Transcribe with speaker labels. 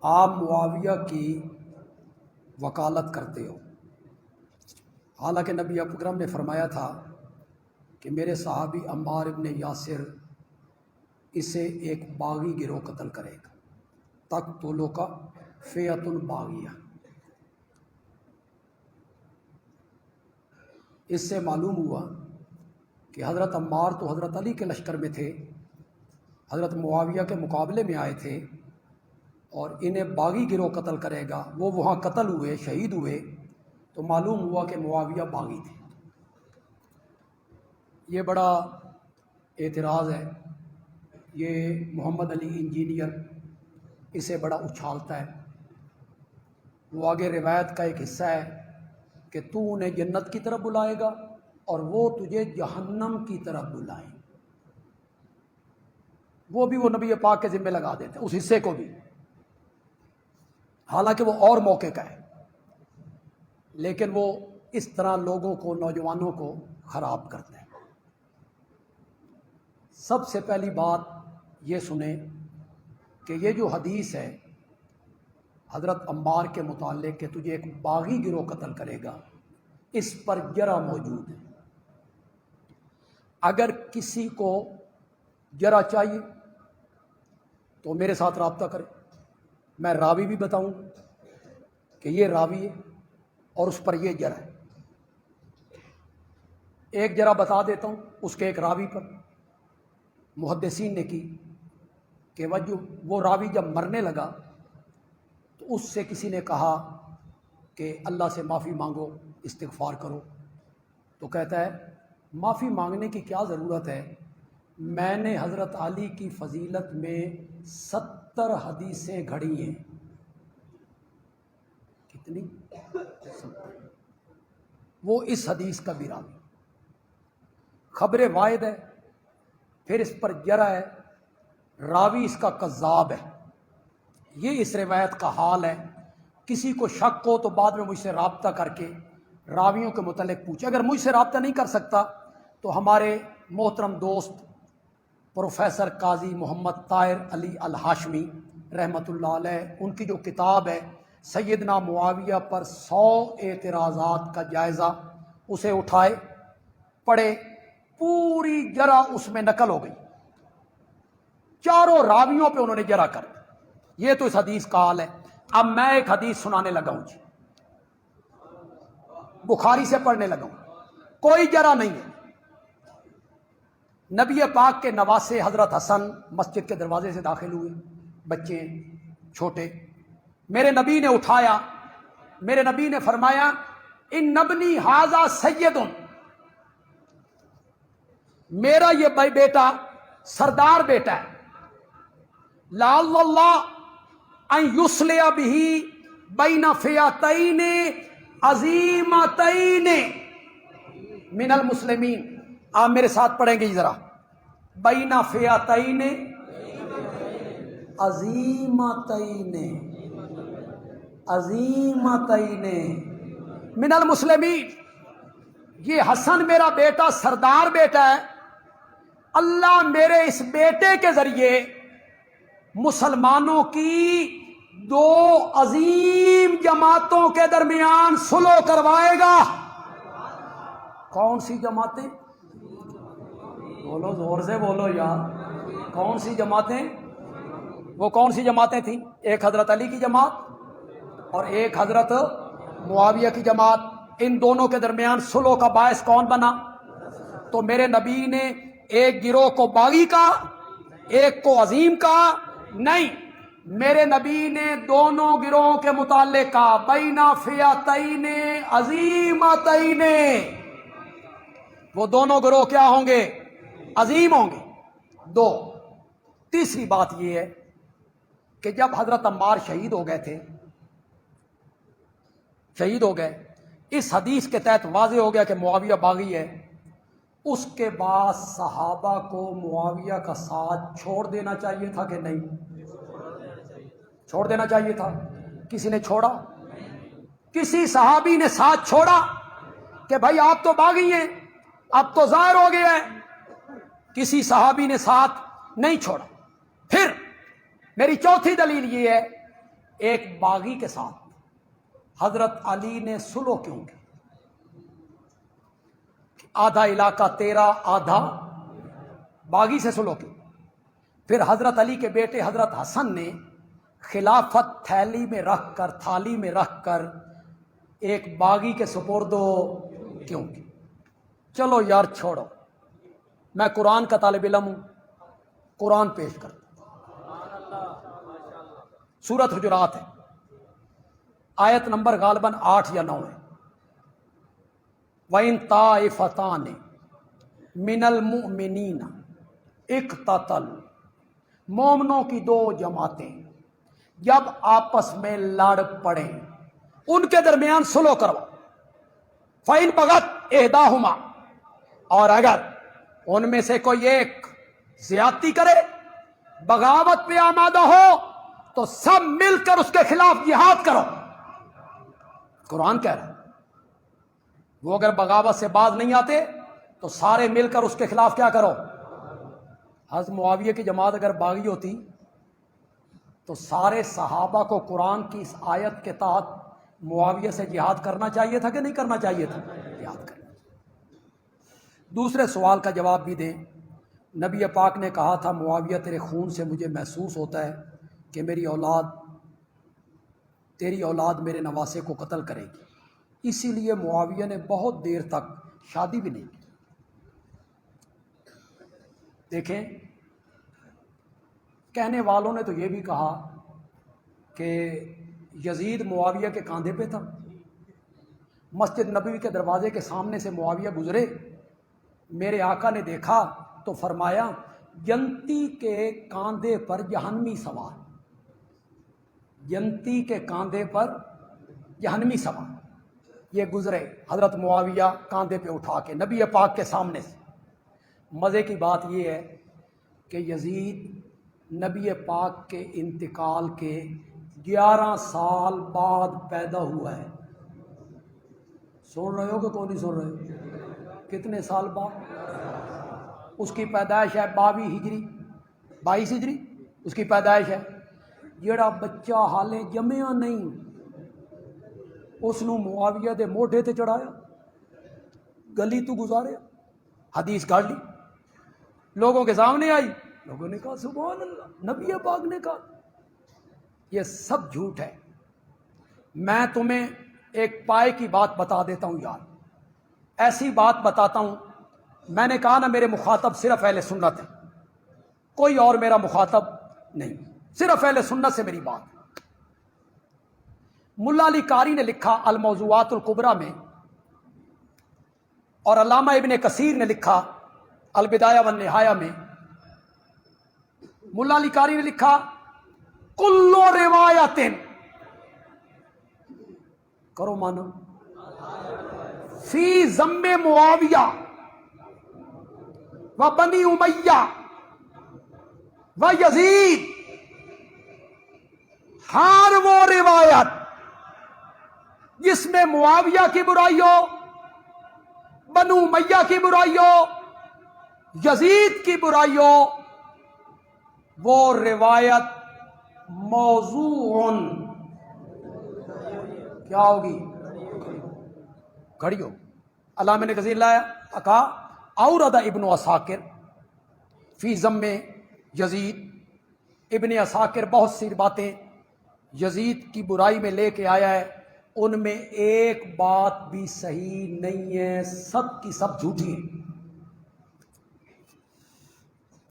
Speaker 1: آپ معاویہ کی وکالت کرتے ہو، حالانکہ نبی اکرم نے فرمایا تھا کہ میرے صحابی عمار ابن یاسر اسے ایک باغی گروہ قتل کرے گا، تک تو کا فیعت الباغیہ۔ اس سے معلوم ہوا کہ حضرت عمار تو حضرت علی کے لشکر میں تھے، حضرت معاویہ کے مقابلے میں آئے تھے، اور انہیں باغی گروہ قتل کرے گا۔ وہ وہاں قتل ہوئے، شہید ہوئے، تو معلوم ہوا کہ معاویہ باغی تھے۔ یہ بڑا اعتراض ہے، یہ محمد علی انجینئر اسے بڑا اچھالتا ہے۔ وہ آگے روایت کا ایک حصہ ہے کہ تو انہیں جنت کی طرف بلائے گا اور وہ تجھے جہنم کی طرف بلائیں۔ وہ بھی وہ نبی پاک کے ذمہ لگا دیتے ہیں اس حصے کو بھی، حالانکہ وہ اور موقع کا ہے، لیکن وہ اس طرح لوگوں کو، نوجوانوں کو خراب کرتے ہیں۔ سب سے پہلی بات یہ سنیں کہ یہ جو حدیث ہے حضرت عمار کے متعلق کہ تجھے ایک باغی گروہ قتل کرے گا، اس پر جرح موجود ہے۔ اگر کسی کو جرح چاہیے تو میرے ساتھ رابطہ کرے، میں راوی بھی بتاؤں کہ یہ راوی ہے اور اس پر یہ جرح ہے۔ ایک جرح بتا دیتا ہوں اس کے ایک راوی پر محدثین نے کی کہ وہ راوی جب مرنے لگا تو اس سے کسی نے کہا کہ اللہ سے معافی مانگو، استغفار کرو، تو کہتا ہے معافی مانگنے کی کیا ضرورت ہے، میں نے حضرت علی کی فضیلت میں 70 حدیثیں گھڑی ہیں۔ کتنی؟ 70۔ وہ اس حدیث کا بھی راوی، خبر واحد ہے، پھر اس پر جرح ہے، راوی اس کا کذاب ہے۔ یہ اس روایت کا حال ہے۔ کسی کو شک ہو تو بعد میں مجھ سے رابطہ کر کے راویوں کے متعلق پوچھے۔ اگر مجھ سے رابطہ نہیں کر سکتا تو ہمارے محترم دوست پروفیسر قاضی محمد طاہر علی الہاشمی رحمۃ اللہ علیہ، ان کی جو کتاب ہے سیدنا معاویہ پر 100 اعتراضات کا جائزہ، اسے اٹھائے، پڑھے، پوری جرح اس میں نقل ہو گئی، چاروں راویوں پہ انہوں نے جرح کر دی۔ یہ تو اس حدیث کا حال ہے۔ اب میں ایک حدیث سنانے لگا ہوں جی، بخاری سے پڑھنے لگا ہوں، کوئی جرح نہیں ہے۔ نبی پاک کے نواسے حضرت حسن مسجد کے دروازے سے داخل ہوئے، بچے چھوٹے، میرے نبی نے اٹھایا، میرے نبی نے فرمایا ان نبنی ھذا سید، میرا یہ بھائی بیٹا سردار بیٹا ہے، لعل اللہ ان یصلح بہ بین فئتین عظیمتین من المسلمین۔ آپ میرے ساتھ پڑھیں گے ذرا، بین فئتین عظیمتین، عظیمتین من المسلمین۔ یہ حسن میرا بیٹا سردار بیٹا ہے، اللہ میرے اس بیٹے کے ذریعے مسلمانوں کی 2 عظیم جماعتوں کے درمیان صلح کروائے گا۔ کون سی جماعتیں؟ بولو، زور سے بولو یار، کون سی جماعتیں؟ وہ کون سی جماعتیں تھیں؟ ایک حضرت علی کی جماعت اور ایک حضرت معاویہ کی جماعت۔ ان دونوں کے درمیان صلح کا باعث کون بنا؟ تو میرے نبی نے ایک گروہ کو باغی کہا، ایک کو عظیم کہا؟ نہیں، میرے نبی نے دونوں گروہوں کے متعلق کہا بین فئتین عظیمتین۔ وہ دونوں گروہ کیا ہوں گے؟ عظیم ہوں گے۔ 2، تیسری بات یہ ہے کہ جب حضرت عمار شہید ہو گئے تھے، شہید ہو گئے، اس حدیث کے تحت واضح ہو گیا کہ معاویہ باغی ہے، اس کے بعد صحابہ کو معاویہ کا ساتھ چھوڑ دینا چاہیے تھا کہ نہیں؟ چھوڑ دینا چاہیے تھا۔ کسی نے چھوڑا؟ کسی صحابی نے ساتھ چھوڑا کہ بھائی آپ تو باغی ہیں، اب تو ظاہر ہو گیا ہے؟ کسی صحابی نے ساتھ نہیں چھوڑا۔ پھر میری چوتھی دلیل یہ ہے ایک باغی کے ساتھ حضرت علی نے سلو کیوں کی؟ آدھا علاقہ تیرا آدھا باغی سے سلو کیوں؟ پھر حضرت علی کے بیٹے حضرت حسن نے خلافت تھیلی میں رکھ کر تھالی میں رکھ کر ایک باغی کے سپردو کیوں کی؟ چلو یار چھوڑو، میں قرآن کا طالب علم ہوں، قرآن پیش کرتا ہوں۔ سورۃ حجرات ہے، آیت نمبر غالباً 8 یا 9 ہے۔ وَإِن طَائِفَتَانِ مِنَ الْمُؤْمِنِينَ اقتتلوا، مومنوں کی دو جماعتیں جب آپس میں لڑ پڑیں ان کے درمیان سلو کرو۔ فَإِن بَغَتْ إِحْدَاهُمَا، اور اگر ان میں سے کوئی ایک زیادتی کرے، بغاوت پہ آمادہ ہو، تو سب مل کر اس کے خلاف جہاد کرو۔ قرآن کہہ رہا ہے وہ اگر بغاوت سے باز نہیں آتے تو سارے مل کر اس کے خلاف کیا کرو۔ حضرت معاویہ کی جماعت اگر باغی ہوتی تو سارے صحابہ کو قرآن کی اس آیت کے تحت معاویہ سے جہاد کرنا چاہیے تھا کہ نہیں کرنا چاہیے تھا؟ جہاد کرنا۔ دوسرے سوال کا جواب بھی دیں۔ نبی پاک نے کہا تھا معاویہ تیرے خون سے مجھے محسوس ہوتا ہے کہ تیری اولاد میرے نواسے کو قتل کرے گی، اسی لیے معاویہ نے بہت دیر تک شادی بھی نہیں کی۔ دیکھیں، کہنے والوں نے تو یہ بھی کہا کہ یزید معاویہ کے کاندھے پہ تھا۔ مسجد نبوی کے دروازے کے سامنے سے معاویہ گزرے، میرے آقا نے دیکھا تو فرمایا ینتی کے کاندھے پر جہنمی سوار، ینتی کے کاندھے پر جہنمی سوار۔ یہ گزرے حضرت معاویہ کاندھے پہ اٹھا کے نبی پاک کے سامنے سے۔ مزے کی بات یہ ہے کہ یزید نبی پاک کے انتقال کے 11 سال بعد پیدا ہوا ہے۔ سن رہے ہو کہ کون نہیں سن رہے؟ کتنے سال بعد؟ اس کی پیدائش ہے 22 ہجری اس کی پیدائش ہے۔ جڑا بچہ حالے جمیا نہیں اس نو معاویہ دے موڈے تے چڑھایا، گلی تو گزاریا، حدیث کاٹ لی، لوگوں کے سامنے آئی، لوگوں نے کہا سبحان اللہ، نبی پاک نے کہا۔ یہ سب جھوٹ ہے۔ میں تمہیں ایک پائے کی بات بتا دیتا ہوں یار، ایسی بات بتاتا ہوں۔ میں نے کہا نا میرے مخاطب صرف اہل سنت ہے، کوئی اور میرا مخاطب نہیں، صرف اہل سنت سے میری بات۔ ملا علی قاری نے لکھا الموضوعات الکبریٰ میں، اور علامہ ابن کثیر نے لکھا البدایہ والنہایہ میں، ملا علی قاری نے لکھا کل روایت، کرو مانا، فی ذم معاویہ و بنی امیہ و یزید، ہر وہ روایت جس میں معاویہ کی برائی ہو، بنو امیہ کی برائی ہو، یزید کی برائی ہو، وہ روایت موضوع کیا ہوگی؟ کھڑی ہو۔ علامہ نے کثیر لایا کہا اورد ابن عساکر فی ذم یزید، ابن عساکر بہت سی باتیں یزید کی برائی میں لے کے آیا ہے، ان میں ایک بات بھی صحیح نہیں ہے، سب کی سب جھوٹی ہے۔